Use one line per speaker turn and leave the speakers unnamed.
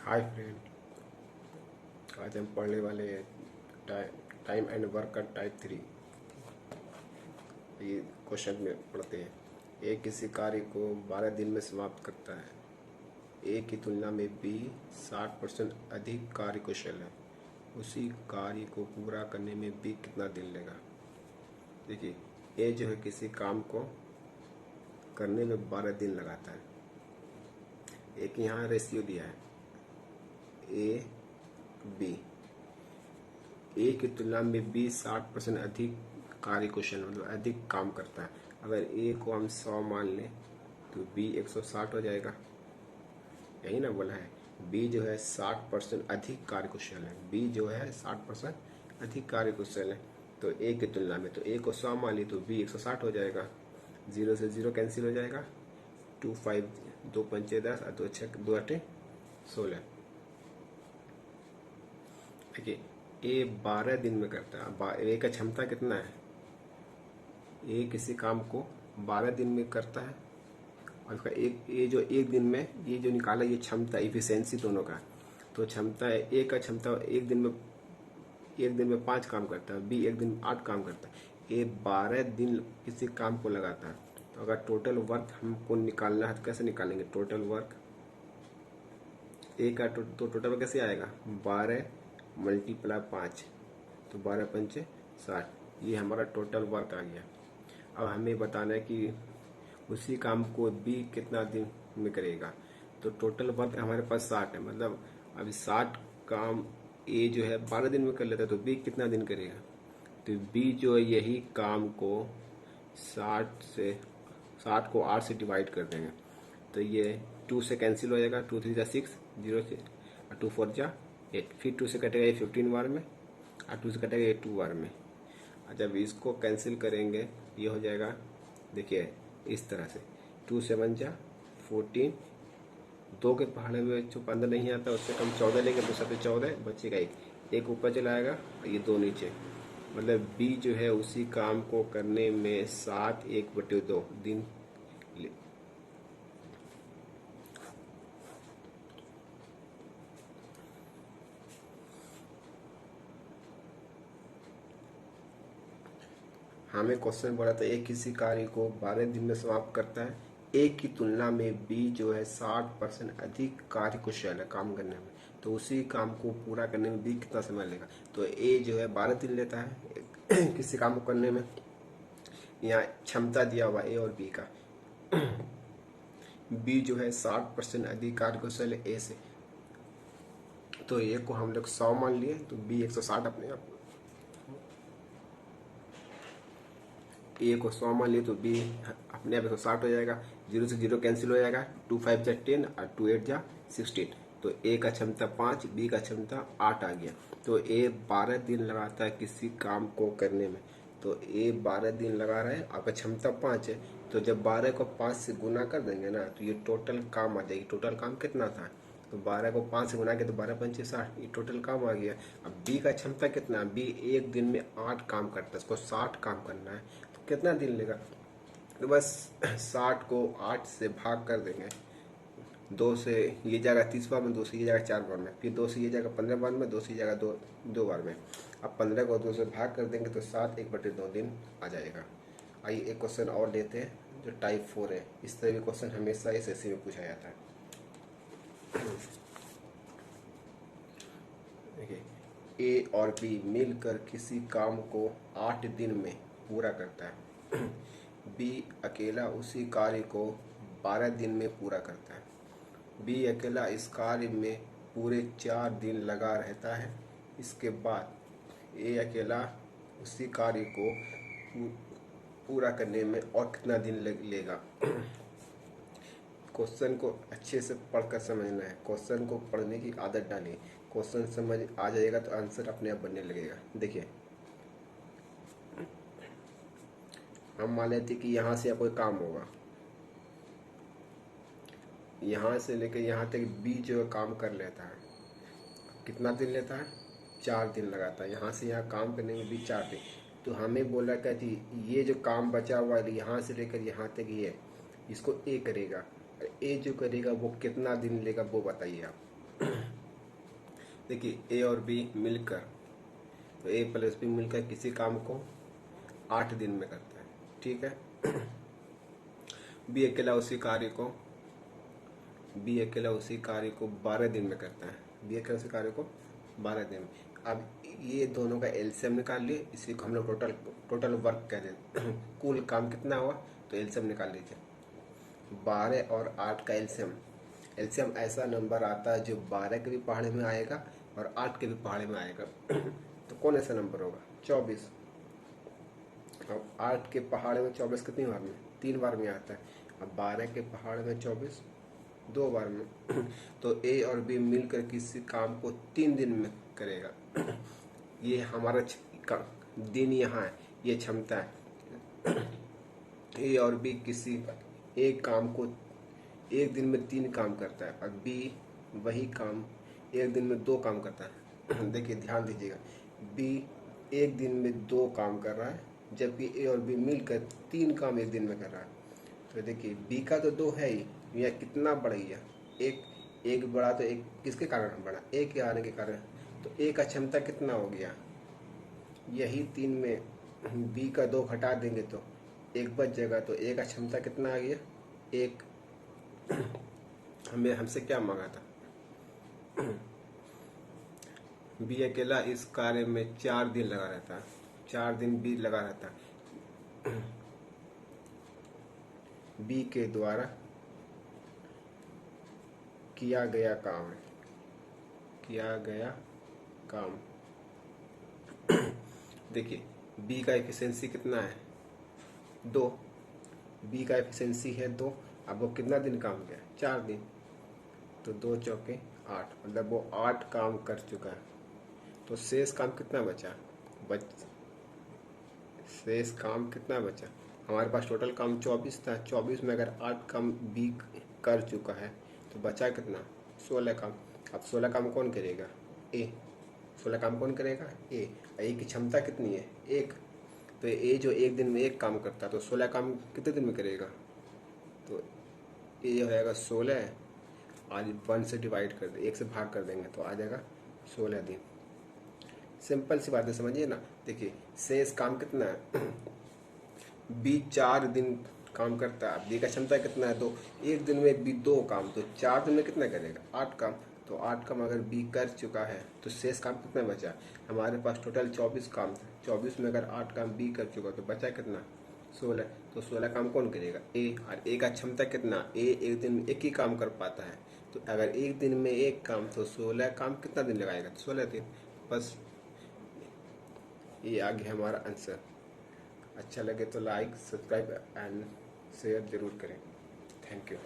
Hi friend, आज हम पढ़ने वाले हैं टाइम एंड वर्क का टाइप 3। ये क्वेश्चन में पढ़ते हैं। ए किसी कार्य को 12 दिन में समाप्त करता है। ए की तुलना में बी 60% अधिक कार्यकुशल है। उसी कार्य को पूरा करने में बी कितना दिन लेगा। देखिए, ए जो है किसी काम को करने में 12 दिन लगाता है। एक यहाँ रेशियो दिया है ए बी। ए की तुलना में बी 60% अधिक कार्यकुशल मतलब अधिक काम करता है। अगर ए को हम 100 मान लें तो बी 160 हो जाएगा। यही ना बोला है, बी जो है 60% अधिक कार्यकुशल है। बी जो है 60% अधिक कार्यकुशल है तो ए की तुलना में। तो ए को 100 मान ली तो बी 160 हो जाएगा। 0 से 0 कैंसिल हो जाएगा। 2 5 2 पंचे 10 और 2 6 2 8 16। देखिए, ए 12 दिन में करता है। ए का क्षमता कितना है। ए किसी काम को 12 दिन में करता है और उसका ये जो एक दिन में ये जो निकाला ये क्षमता इफिशियंसी दोनों का। तो क्षमता है, ए का क्षमता एक दिन में 5 काम करता है, बी एक दिन में 8 काम करता है। ए 12 दिन किसी काम को लगाता है। तो अगर टोटल वर्क हमको निकालना है तो कैसे निकालेंगे। टोटल वर्क ए का तो टोटल वर्क कैसे आएगा। 12 मल्टीप्लाई 5 तो 12 पंचे 60। ये हमारा टोटल वर्क आ गया। अब हमें बताना है कि उसी काम को बी कितना दिन में करेगा। तो टोटल वर्क हमारे पास 60 है, मतलब अभी 60 काम ए जो है 12 दिन में कर लेता है तो बी कितना दिन करेगा। तो बी जो है यही काम को 60 को 8 से डिवाइड कर देंगे तो ये 2 से कैंसिल हो जाएगा। 2 3 जा 6, 0 से 2 4 जा 8, फिर 2 से कटेगा ये 15 बार में और 2 से कटेगा ये 2 बार में। जब इसको कैंसिल करेंगे ये हो जाएगा, देखिए इस तरह से 2 7 जा 14। 2 के पहाड़े में जो 15 नहीं आता उससे कम 14 लेंगे तो 7 14 बचेगा एक ऊपर चला आएगा और ये 2 नीचे। मतलब बी जो है उसी काम को करने में 7 1/2 दिन हमें क्वेश्चन बोला था ए किसी कार्य को 12 दिन में समाप्त करता है। ए की तुलना में बी जो है 60% अधिक कार्यकुशल है काम करने में। तो उसी काम को पूरा करने में बी कितना समय लेगा। तो ए जो है 12 दिन लेता है किसी काम को करने में। यहाँ क्षमता दिया हुआ ए और बी का। बी जो है 60% अधिक कार्यकुशल है ए से। तो ए को हम लोग 100 मान लिए तो बी 160 अपने आप। ए को 100 मान लिए तो बी अपने आप 160 हो जाएगा। 0 से 0 कैंसिल हो जाएगा। 2 5 जा 10 और 2 8 जा 16। तो ए का क्षमता 5, बी का क्षमता 8 आ गया। तो ए 12 दिन लगाता है किसी काम को करने में। तो ए 12 दिन लगा रहा है, आपका क्षमता 5 है। तो जब 12 को 5 से गुना कर देंगे ना तो ये टोटल काम आ जाएगी। टोटल काम कितना था, तो 12 को 5 से गुना किया तो 12 पंचे 60, ये टोटल काम आ गया। अब बी का क्षमता कितना है, बी एक दिन में 8 काम करता है, इसको 60 काम करना है तो कितना दिन लेगा। तो बस 60 को 8 से भाग कर देंगे। 2 से ये जाएगा 30 बार में, 2 से ये जाएगा 4 बार में, फिर 2 से ये जाएगा 15 बार में, 2 से ये जाएगा 2 बार में। अब 15 को 2 से भाग कर देंगे तो 7 1/2 दिन आ जाएगा। आइए एक क्वेश्चन और लेते हैं जो टाइप 4 है। इस तरह के क्वेश्चन हमेशा SSC में पूछा जाता है। देखिए, ए और बी मिलकर किसी काम को 8 दिन में पूरा करता है। बी अकेला उसी कार्य को 12 दिन में पूरा करता है। बी अकेला इस कार्य में पूरे 4 दिन लगा रहता है। इसके बाद ए अकेला उसी कार्य को पूरा करने में और कितना दिन लेगा। क्वेश्चन को अच्छे से पढ़कर समझना है। क्वेश्चन को पढ़ने की आदत डालिए। क्वेश्चन समझ आ जाएगा तो आंसर अपने आप बनने लगेगा। देखिए, हम मान लेते कि यहाँ से कोई काम होगा, यहाँ से लेकर यहाँ तक बी जो काम कर लेता है। कितना दिन लेता है, 4 दिन लगाता है। यहाँ से यहाँ काम करने में भी 4 दिन। तो हमें बोला क्या थी, ये जो काम बचा हुआ है यहाँ से लेकर यहाँ तक ये इसको ए करेगा। ए जो करेगा वो कितना दिन लेगा वो बताइए आप। देखिए ए और बी मिलकर, तो ए प्लस बी मिलकर किसी काम को 8 दिन में करता है, ठीक है। बी अकेला उसी कार्य को 12 दिन में करता है। बी अकेला उसी कार्य को 12 दिन में। अब ये दोनों का एलसीएम निकाल लिए, इसी को हम लोग टोटल वर्क कह देते हैं। कुल काम कितना हुआ, तो एलसीएम निकाल लीजिए। 12 और 8 का एलसीएम ऐसा नंबर आता है जो 12 के भी पहाड़े में आएगा और 8 के भी पहाड़े में आएगा। तो कौन ऐसा नंबर होगा, 24। अब 8 के पहाड़े में 24 कितनी बार में, 3 बार में आता है। अब 12 के पहाड़ में 24 2 बार में। तो ए और बी मिलकर किसी काम को 3 दिन में करेगा। ये हमारा दिन यहाँ है, ये क्षमता है। ए और बी किसी एक काम को एक दिन में 3 काम करता है और बी वही काम एक दिन में 2 काम करता है। देखिए ध्यान दीजिएगा, बी एक दिन में 2 काम कर रहा है, जबकि ए और बी मिलकर 3 काम एक दिन में कर रहा है। तो देखिए बी का तो 2 है ही, यह कितना बढ़ गया, एक बढ़ा, तो एक किसके कारण बढ़ा, ए के आने के कारण। तो ए का क्षमता कितना हो गया, यही 3 में बी का 2 घटा देंगे तो 1 बच जाएगा। तो ए का क्षमता कितना आ गया, 1। हमसे क्या मांगा था, बी अकेला इस कार्य में 4 दिन लगा रहता है, 4 दिन बी लगा रहता है। बी के द्वारा किया गया काम देखिए बी का एफिशिएंसी कितना है, 2। बी का एफिशिएंसी है 2। अब वो कितना दिन काम किया, 4 दिन। तो 2 चौके 8, मतलब वो 8 काम कर चुका है। तो शेष काम कितना बचा, शेष काम कितना बचा, हमारे पास टोटल काम 24 था, 24 में अगर 8 काम बी कर चुका है तो बचा कितना, 16 काम। अब 16 काम कौन करेगा, ए। 16 काम कौन करेगा, ए। की क्षमता कितनी है, 1। तो ए जो एक दिन में 1 काम करता है, तो 16 काम कितने दिन में करेगा, तो ए हो जाएगा 16, आज 1 से डिवाइड कर दे, 1 से भाग कर देंगे तो आ जाएगा 16 दिन। सिंपल सी बात है, समझिए ना। देखिए शेष काम कितना है, बी 4 दिन काम करता है, बी का क्षमता कितना है, 2। एक दिन में बी 2 काम, तो 4 दिन में कितना करेगा, 8 काम। तो 8 काम अगर बी कर चुका है तो शेष काम कितना बचा, हमारे पास टोटल 24 काम था, 24 में अगर 8 काम बी कर चुका तो बचा कितना, 16। तो 16 काम कौन करेगा, ए। और ए का क्षमता कितना, ए एक दिन में 1 ही काम कर पाता है। तो अगर एक दिन में 1 काम, तो 16 काम कितना दिन लगाएगा, 16 दिन। बस ये आ गया हमारा आंसर। अच्छा लगे तो लाइक, सब्सक्राइब एंड शेयर जरूर करें। Thank you.